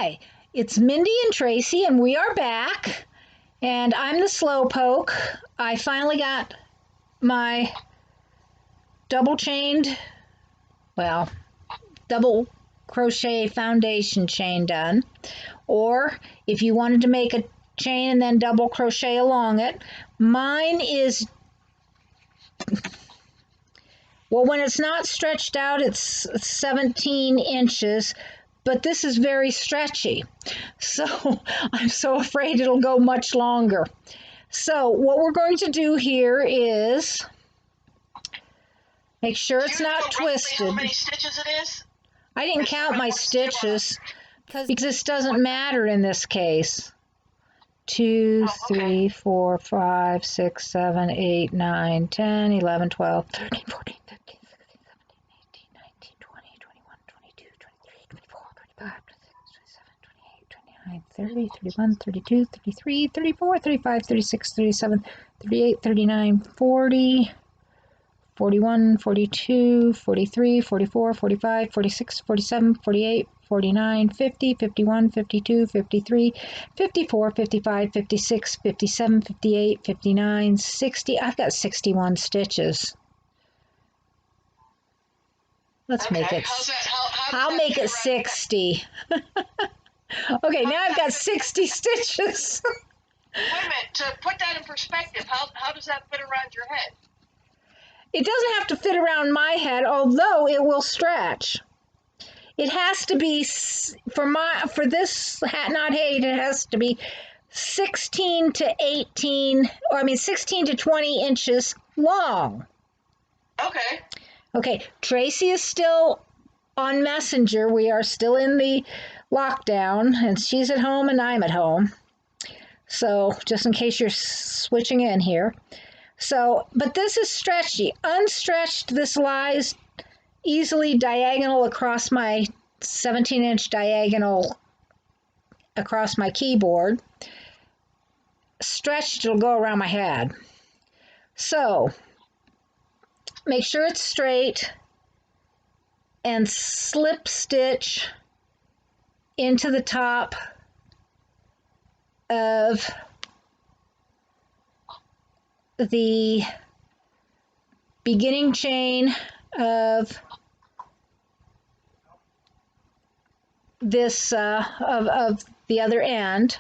Hi, it's Mindy and Tracy, and we are back. And I'm the slowpoke. I finally got my double chained, well, double crochet foundation chain done. Or if you wanted to make a chain and then double crochet along it, mine is, well, when it's not stretched out, it's 17 inches. But this is very stretchy. So I'm so afraid it'll go much longer. So what we're going to do here is make sure it's not twisted. How many stitches it is? I didn't count my stitches because this doesn't matter in this case. 2, 3, 4, 5, 6, 7, 8, 9, 10, 11, 12, 13, 14, 15, 16, 17, 18, 19, 20, 21, 22, 23, 24, 25, 26, 27, 28, 29, 30, 31, 32, 33, 34, 35, 36, 37, 38, 39, 40, 41, 42, 43, 44, 45, 46, 47, 48, 49, 50, 51, 52, 53, 54, 55, 56, 57, 58, 59, 60. I've got 61 stitches. Let's make it. I'll make it 60. Okay, now I've got 60 stitches. Wait a minute, to put that in perspective, how does that fit around your head? It doesn't have to fit around my head, although it will stretch. It has to be, for this hat knot height, it has to be 16 to 18, or I mean 16 to 20 inches long. Okay. Okay, Tracy is still on Messenger. We are still in the lockdown, and she's at home and I'm at home. So just in case you're switching in here. So, but this is stretchy. Unstretched, this lies easily diagonal across my 17-inch diagonal across my keyboard. Stretched, it'll go around my head. So, make sure it's straight and slip stitch into the top of the beginning chain of this of the other end.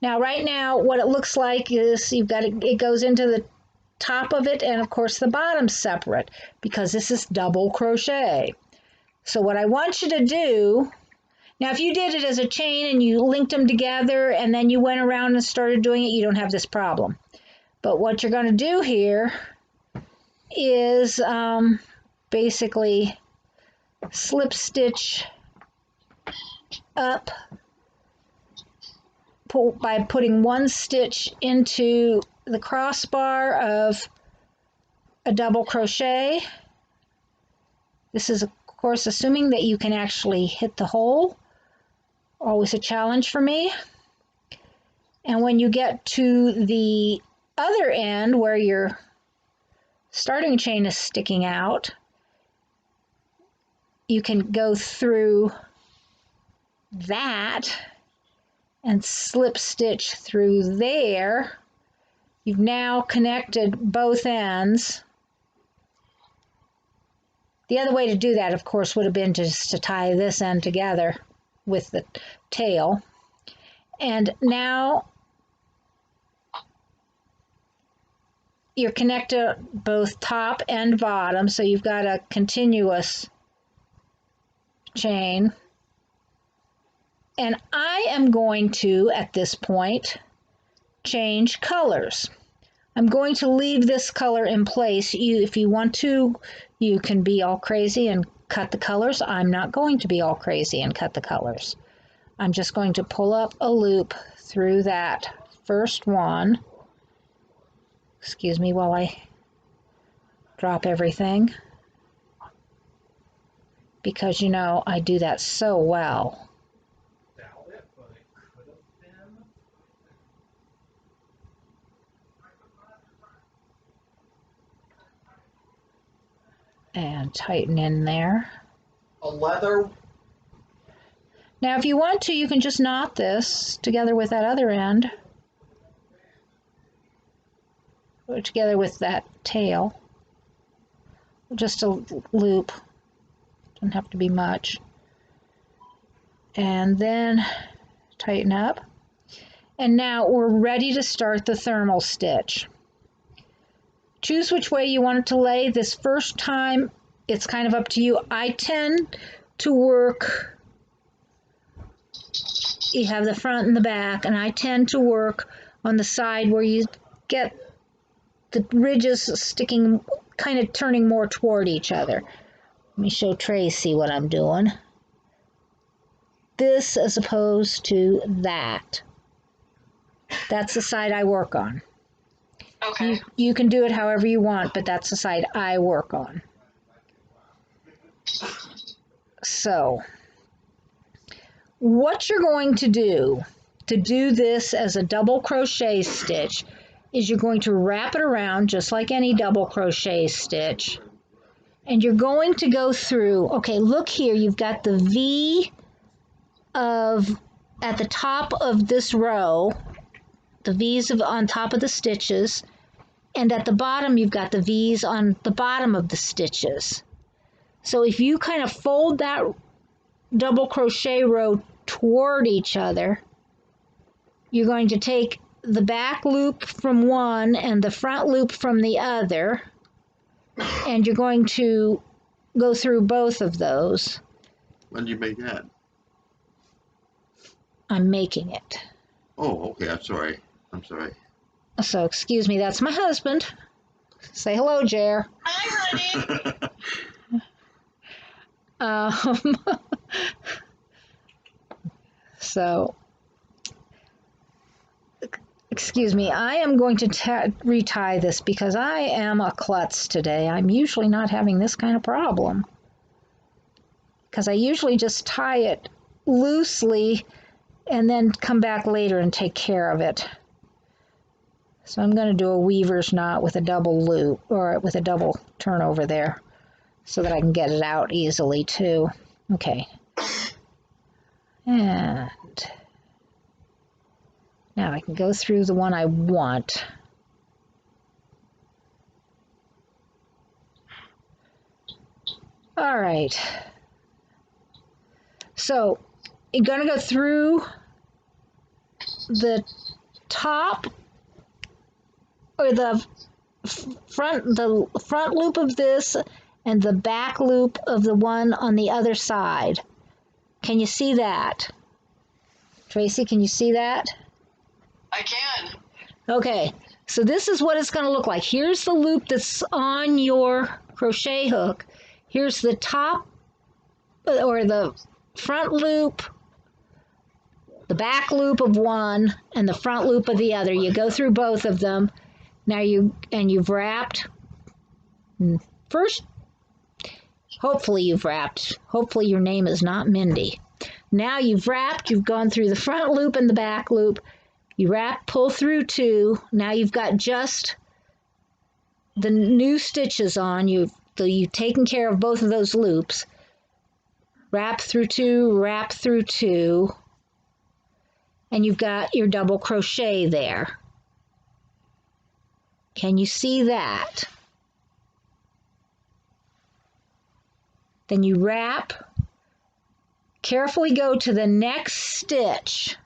Now right now what it looks like is you've got it goes into the top of it, and of course the bottom's separate because this is double crochet. So what I want you to do now, if you did it as a chain and you linked them together and then you went around and started doing it, you don't have this problem. But what you're going to do here is basically slip stitch up by putting one stitch into the crossbar of a double crochet. This is of course assuming that you can actually hit the hole. Always a challenge for me. And when you get to the other end where your starting chain is sticking out, you can go through that and slip stitch through there. You've now connected both ends. The other way to do that, of course, would have been just to tie this end together with the tail. And now you're connected both top and bottom, so you've got a continuous chain. And I am going to, at this point, change colors. I'm going to leave this color in place. If you want to, you can be all crazy and cut the colors. I'm not going to be all crazy and cut the colors. I'm just going to pull up a loop through that first one. Excuse me while I drop everything, because you know I do that so well. And tighten in there. A leather. Now, if you want to, you can just knot this together with that other end, or together with that tail. Just a loop, doesn't have to be much. And then tighten up. And now we're ready to start the thermal stitch. Choose which way you want it to lay. This first time, it's kind of up to you. I tend to work, you have the front and the back, and I tend to work on the side where you get the ridges sticking, kind of turning more toward each other. Let me show Tracy what I'm doing. This as opposed to that. That's the side I work on. Okay. You can do it however you want, but that's the side I work on. So, what you're going to do this as a double crochet stitch is you're going to wrap it around just like any double crochet stitch. And you're going to go through, okay, look here, you've got the V at the top of this row, the V's on top of the stitches, and at the bottom you've got the V's on the bottom of the stitches. So if you kind of fold that double crochet row toward each other, you're going to take the back loop from one and the front loop from the other, and you're going to go through both of those. When did you make that? I'm making it. Oh, okay. I'm sorry. So, excuse me, that's my husband. Say hello, Jer. Hi, honey. So, excuse me, I am going to retie this because I am a klutz today. I'm usually not having this kind of problem, because I usually just tie it loosely and then come back later and take care of it. So I'm going to do a weaver's knot with a double loop, or with a double turnover there, so that I can get it out easily too. Okay. And now I can go through the one I want. All right. So you're going to go through the top, or the front loop of this and the back loop of the one on the other side. Can you see that? Tracy, can you see that? I can. Okay, so this is what it's going to look like. Here's the loop that's on your crochet hook. Here's the top, or the front loop, the back loop of one, and the front loop of the other. You go through both of them. Now you've wrapped. First, hopefully you've wrapped. Hopefully your name is not Mindy. Now you've wrapped, you've gone through the front loop and the back loop. You wrap, pull through two. Now you've got just the new stitches on. You've taken care of both of those loops. Wrap through two, and you've got your double crochet there. Can you see that? Then you wrap, carefully go to the next stitch.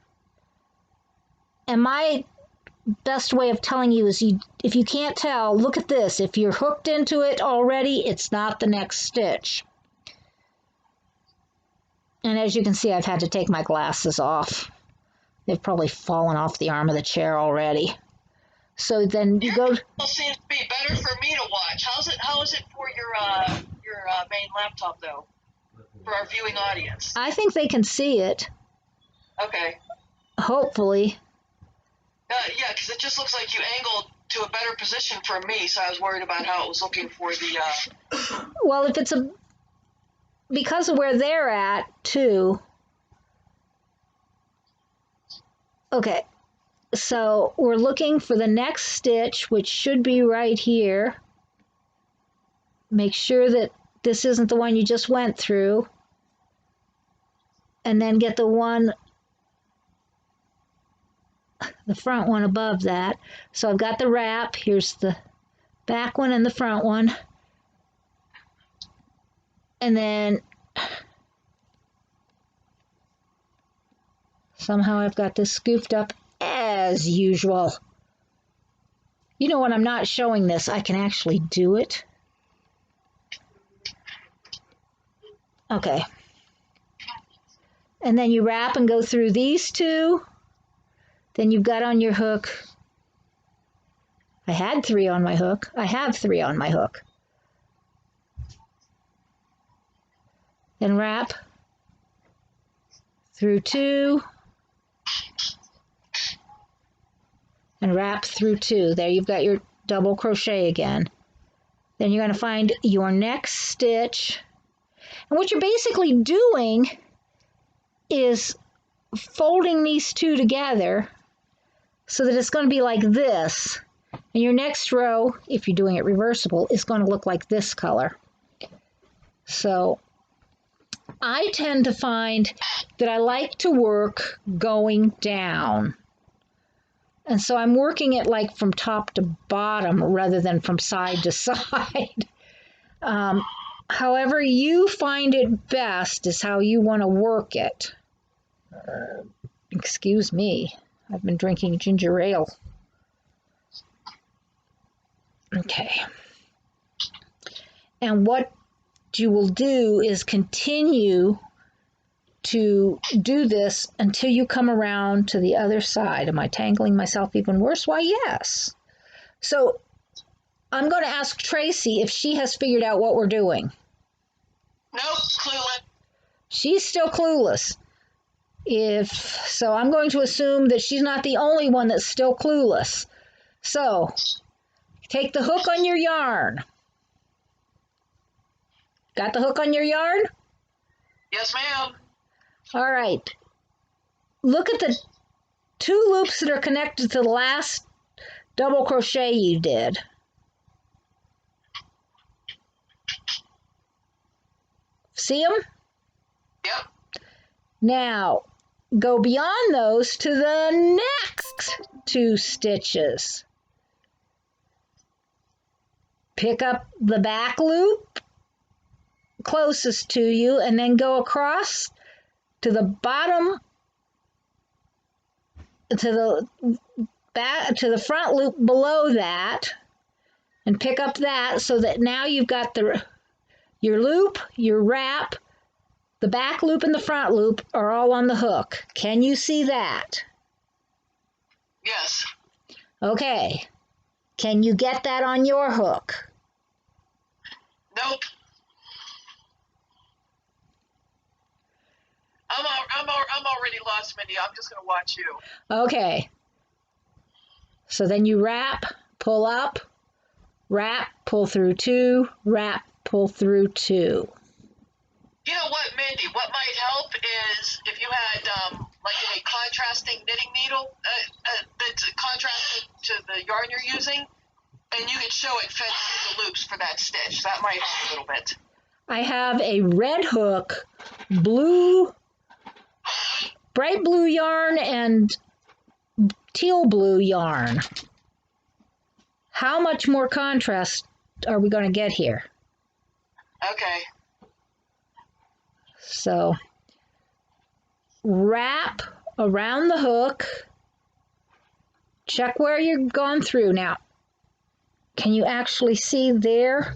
And my best way of telling you is, if you can't tell, look at this. If you're hooked into it already, it's not the next stitch. And as you can see, I've had to take my glasses off. They've probably fallen off the arm of the chair already. So then you go. It seems to be better for me to watch. How is it for your main laptop though? For our viewing audience. I think they can see it. Okay. Hopefully. Yeah, because it just looks like you angled to a better position for me, so I was worried about how it was looking for the. Well, if it's because of where they're at too. Okay. So we're looking for the next stitch, which should be right here. Make sure that this isn't the one you just went through. and then get the front one above that. So I've got the wrap. Here's the back one and the front one. And then somehow I've got this scooped up as usual. You know, when I'm not showing this, I can actually do it. Okay. And then you wrap and go through these two. Then you've got on your hook. I had 3 on my hook. I have 3 on my hook. Then wrap through 2 and wrap through 2. There you've got your double crochet again. Then you're going to find your next stitch. And what you're basically doing is folding these two together so that it's going to be like this. And your next row, if you're doing it reversible, is going to look like this color. So I tend to find that I like to work going down. And so I'm working it like from top to bottom rather than from side to side. However you find it best is how you want to work it. Excuse me, I've been drinking ginger ale. Okay. And what you will do is continue to do this until you come around to the other side. Am I tangling myself even worse? Why, yes. So I'm going to ask Tracy if she has figured out what we're doing. Nope, clueless. She's still clueless. So I'm going to assume that she's not the only one that's still clueless. So take the hook on your yarn. Got the hook on your yarn? Yes, ma'am. All right. Look at the 2 loops that are connected to the last double crochet you did. See them? Yep. Now, go beyond those to the next 2 stitches. Pick up the back loop closest to you and then go across to the bottom, to the front loop below that, and pick up that so that now you've got your loop, your wrap, the back loop and the front loop are all on the hook. Can you see that? Yes. Okay. Can you get that on your hook? Nope. I'm already lost, Mindy. I'm just going to watch you. Okay. So then you wrap, pull up, wrap, pull through 2, wrap, pull through 2. You know what, Mindy? What might help is if you had like a contrasting knitting needle that's contrasted to the yarn you're using, and you could show it fed through the loops for that stitch. That might help a little bit. I have a red hook, bright blue yarn and teal blue yarn. How much more contrast are we going to get here? Okay. So wrap around the hook, check where you've gone through. Now, can you actually see there?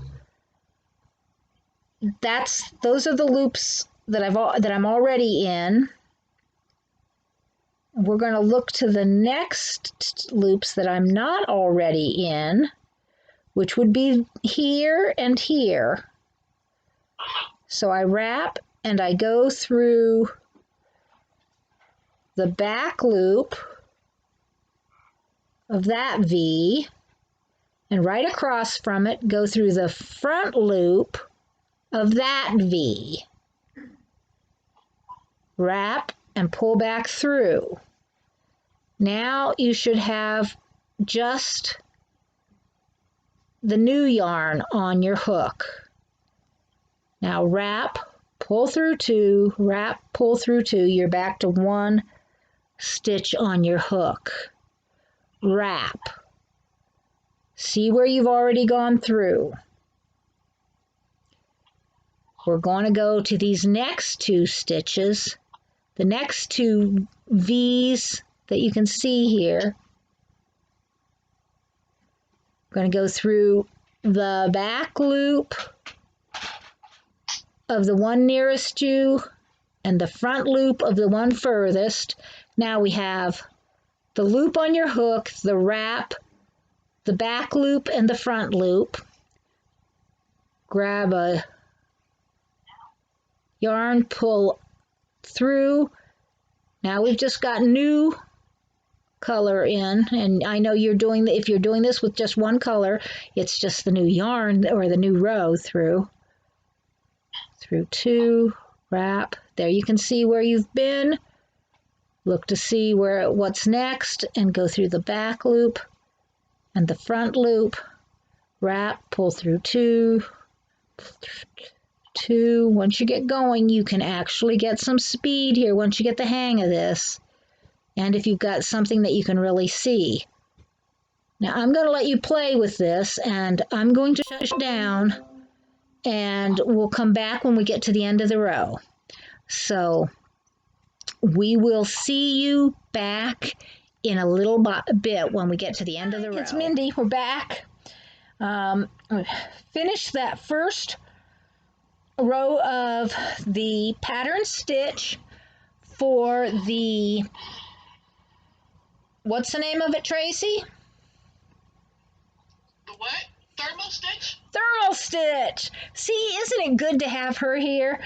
Those are the loops that I'm already in. We're going to look to the next loops that I'm not already in, which would be here and here. So I wrap and I go through the back loop of that V, and right across from it go through the front loop of that V. Wrap and pull back through. Now you should have just the new yarn on your hook. Now wrap, pull through 2, wrap, pull through 2, you're back to 1 stitch on your hook. Wrap. See where you've already gone through. We're going to go to these next 2 stitches, the next 2 V's that you can see here. We're going to go through the back loop of the one nearest you and the front loop of the one furthest. Now we have the loop on your hook, the wrap, the back loop, and the front loop. Grab a yarn, pull through. Now we've just got new color in, and I know if you're doing this with just one color, it's just the new yarn or the new row through 2, wrap. There you can see where you've been. Look to see what's next and go through the back loop and the front loop. Wrap, pull through 2. Once you get going, you can actually get some speed here once you get the hang of this. And if you've got something that you can really see. Now I'm going to let you play with this, and I'm going to shut down, and we'll come back when we get to the end of the row. So we will see you back in a little bit when we get to the end of the row. It's Mindy. We're back. Finished that first row of the pattern stitch for the, what's the name of it, Tracy? The what? Thermal stitch? Thermal stitch. See, isn't it good to have her here?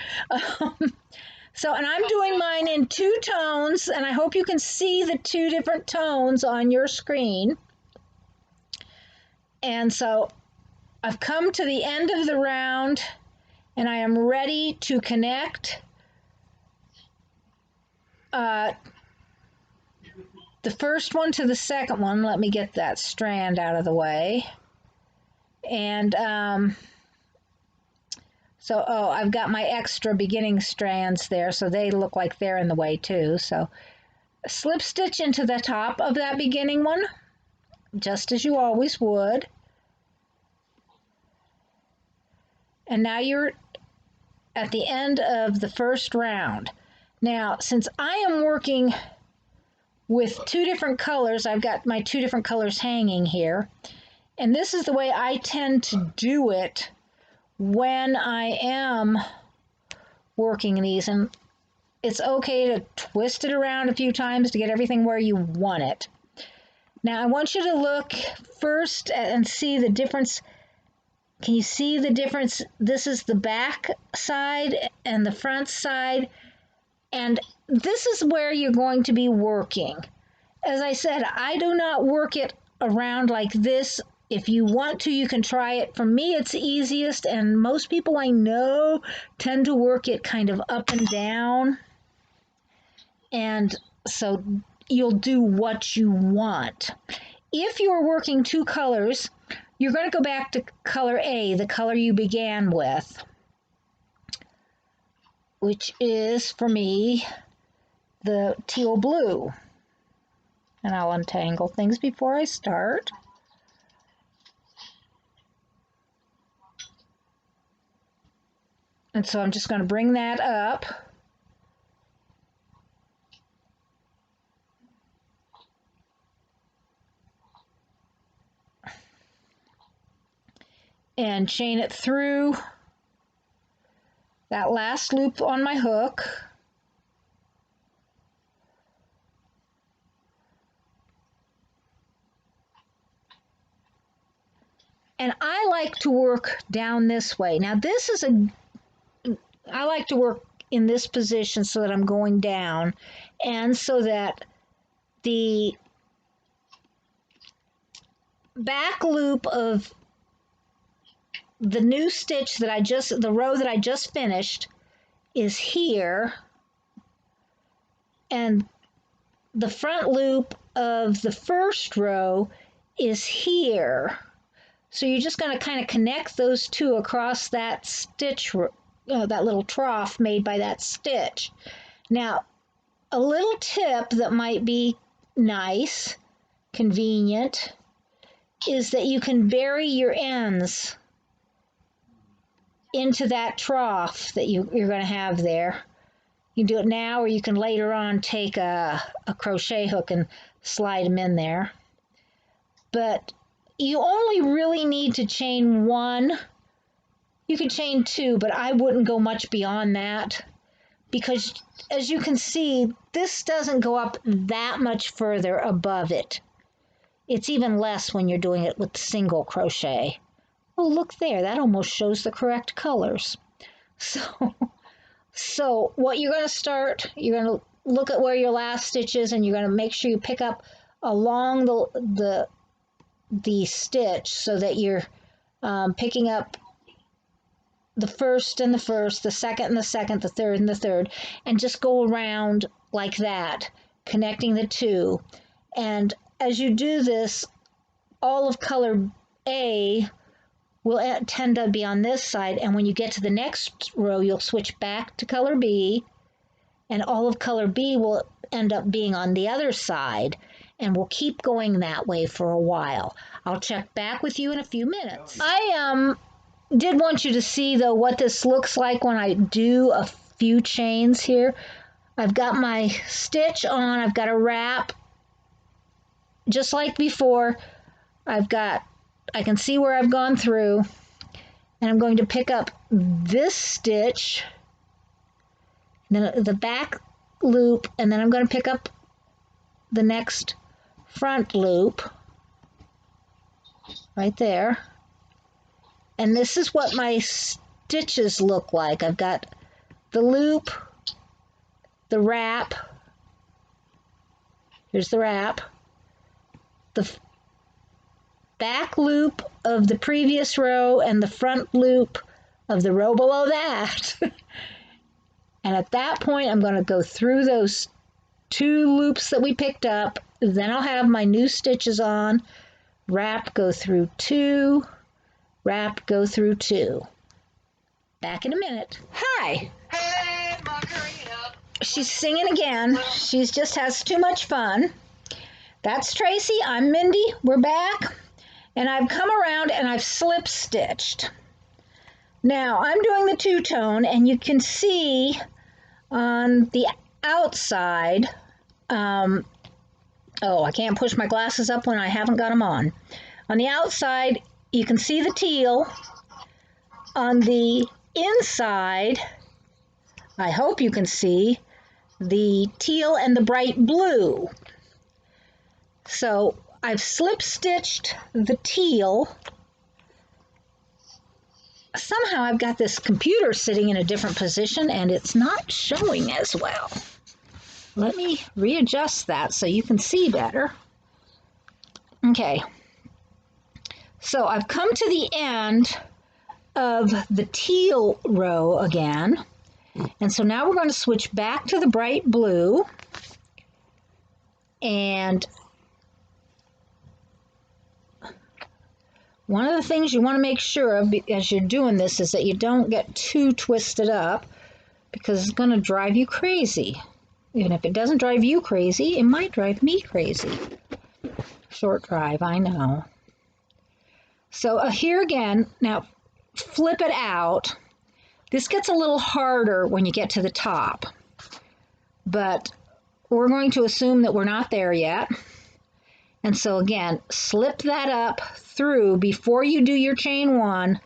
And I'm doing mine in 2 tones, and I hope you can see the 2 different tones on your screen. And so I've come to the end of the round, and I am ready to connect the first one to the second one. Let me get that strand out of the way. And I've got my extra beginning strands there, so they look like they're in the way too. So slip stitch into the top of that beginning one, just as you always would. And now you're at the end of the first round. Now, since I am working with 2 different colors, I've got my 2 different colors hanging here. And this is the way I tend to do it when I am working these. And it's okay to twist it around a few times to get everything where you want it. Now, I want you to look first and see the difference. Can you see the difference? This is the back side and the front side. And this is where you're going to be working. As I said, I do not work it around like this. If you want to, you can try it. For me, it's easiest, and most people I know tend to work it kind of up and down. And so you'll do what you want. If you're working 2 colors, you're going to go back to color A, the color you began with, which is, for me, the teal blue. And I'll untangle things before I start. And so I'm just going to bring that up. And chain it through that last loop on my hook. And I like to work down this way. Now this is I like to work in this position so that I'm going down, and so that the back loop of the new stitch that the row that I just finished is here, and the front loop of the first row is here. So you're just going to kind of connect those 2 across that stitch that little trough made by that stitch. Now, a little tip that might be nice, convenient, is that you can bury your ends into that trough that you're going to have there. You can do it now, or you can later on take a crochet hook and slide them in there. But you only really need to chain one. You could chain two, but I wouldn't go much beyond that, because as you can see, this doesn't go up that much further above it. It's even less when you're doing it with single crochet. Oh, look there, that almost shows the correct colors. So what you're going to start, you're going to look at where your last stitch is, and you're going to make sure you pick up along the stitch so that you're picking up the first and the first, the second and the second, the third and the third, and just go around like that, connecting the two. And as you do this, all of color A will tend to be on this side, and when you get to the next row, you'll switch back to color B, and all of color B will end up being on the other side, and we'll keep going that way for a while. I'll check back with you in a few minutes. I did want you to see, though, what this looks like when I do a few chains here. I've got my stitch on, I've got a wrap, just like before. I can see where I've gone through, and I'm going to pick up this stitch, then the back loop, and then I'm going to pick up the next front loop right there. And this is what my stitches look like. I've got the loop, the wrap, here's the wrap, the back loop of the previous row, and the front loop of the row below that. And at that point, I'm going to go through those two loops that we picked up. Then I'll have my new stitches on, wrap, go through two, wrap, go through two. Back in a minute. Hi. Hey, Macarena. She's singing again. She just has too much fun. That's Tracy. I'm Mindy. We're back. And I've come around and I've slip stitched. Now I'm doing the two-tone, and you can see on the outside, oh, I can't push my glasses up when I haven't got them on. On the outside, you can see the teal. On the inside, I hope you can see the teal and the bright blue. So I've slip stitched the teal. Somehow I've got this computer sitting in a different position and it's not showing as well. Let me readjust that so you can see better. Okay. So I've come to the end of the teal row again. And so now we're going to switch back to the bright blue. And one of the things you want to make sure of as you're doing this is that you don't get too twisted up, because it's going to drive you crazy. Even if it doesn't drive you crazy, it might drive me crazy. Short drive, I know. So here again, now flip it out. This gets a little harder when you get to the top, but we're going to assume that we're not there yet. And so again, slip that up through before you do your chain one,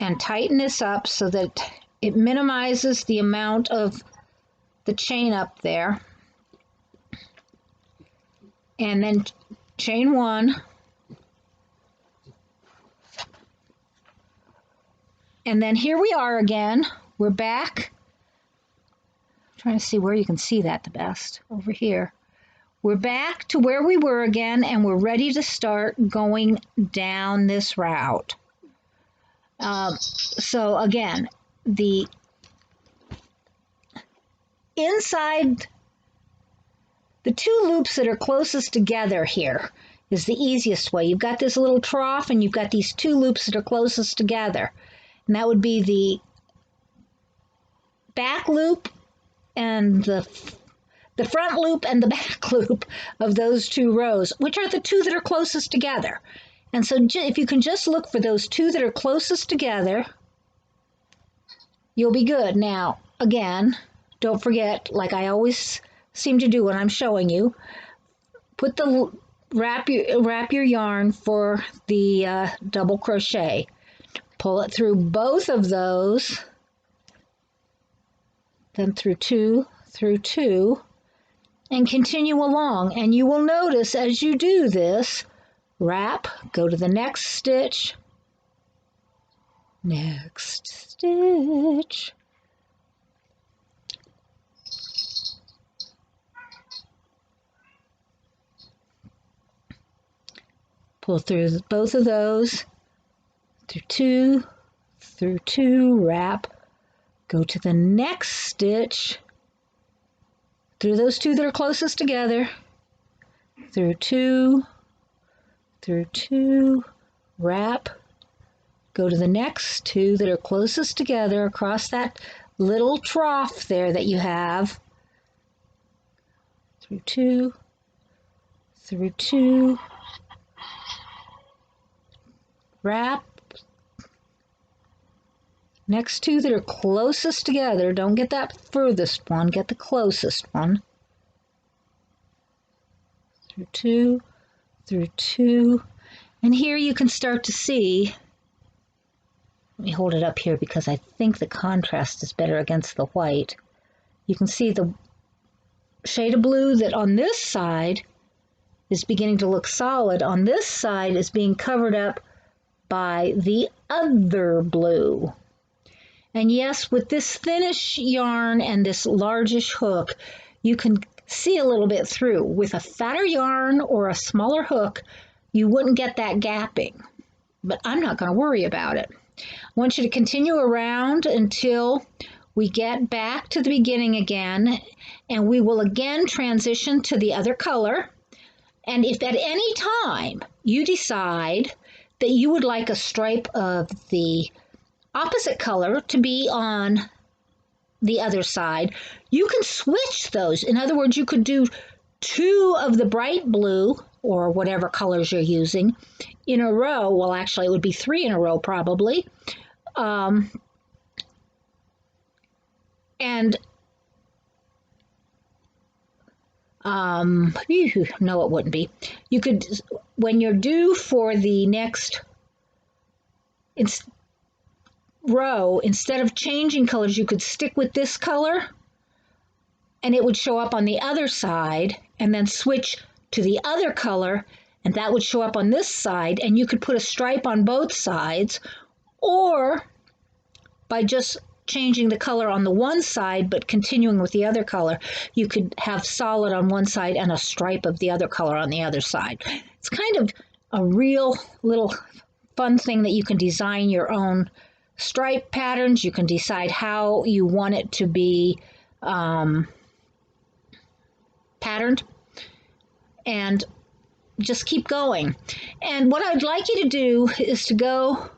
and tighten this up so that it minimizes the amount of the chain up there. And then chain one. And then here we are again. We're back. I'm trying to see where you can see that the best. Over here. We're back to where we were again, and we're ready to start going down this route. So again, the inside, the two loops that are closest together here is the easiest way. You've got this little trough, and you've got these two loops that are closest together. And that would be the back loop and the front loop and the back loop of those two rows, which are the two that are closest together. And so if you can just look for those two that are closest together, you'll be good. Now, again, don't forget, like I always seem to do when I'm showing you, wrap your yarn for the double crochet. Pull it through both of those, then through two, and continue along. And you will notice as you do this, wrap, go to the next stitch, pull through both of those, through two, wrap, go to the next stitch, through those two that are closest together, through two, wrap, go to the next two that are closest together across that little trough there that you have, through two, wrap, next two that are closest together. Don't get that furthest one, get the closest one, through two, and here you can start to see, let me hold it up here because I think the contrast is better against the white. You can see the shade of blue that on this side is beginning to look solid. On this side is being covered up by the other blue. And yes, with this thinnish yarn and this largish hook, you can see a little bit through. With a fatter yarn or a smaller hook, you wouldn't get that gapping. But I'm not going to worry about it. I want you to continue around until we get back to the beginning again, and we will again transition to the other color. And if at any time you decide that you would like a stripe of the opposite color to be on the other side, you can switch those. In other words, you could do two of the bright blue or whatever colors you're using in a row. Well, actually, it would be three in a row probably. No, it wouldn't be. You could, when you're due for the next row, instead of changing colors, you could stick with this color and it would show up on the other side, and then switch to the other color and that would show up on this side, and you could put a stripe on both sides, or by just changing the color on the one side but continuing with the other color, you could have solid on one side and a stripe of the other color on the other side. It's kind of a real little fun thing that you can design your own stripe patterns. You can decide how you want it to be patterned, and just keep going. And what I'd like you to do is to go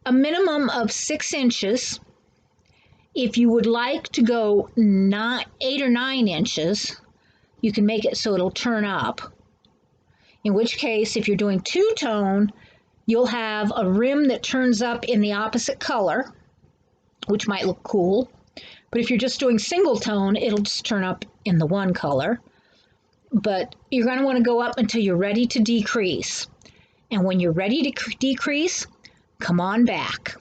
a minimum of 6 inches. If you would like to go 8 or 9 inches, you can make it so it'll turn up. In which case, if you're doing two-tone, you'll have a rim that turns up in the opposite color, which might look cool. But if you're just doing single tone, it'll just turn up in the one color. But you're going to want to go up until you're ready to decrease. And when you're ready to decrease, come on back.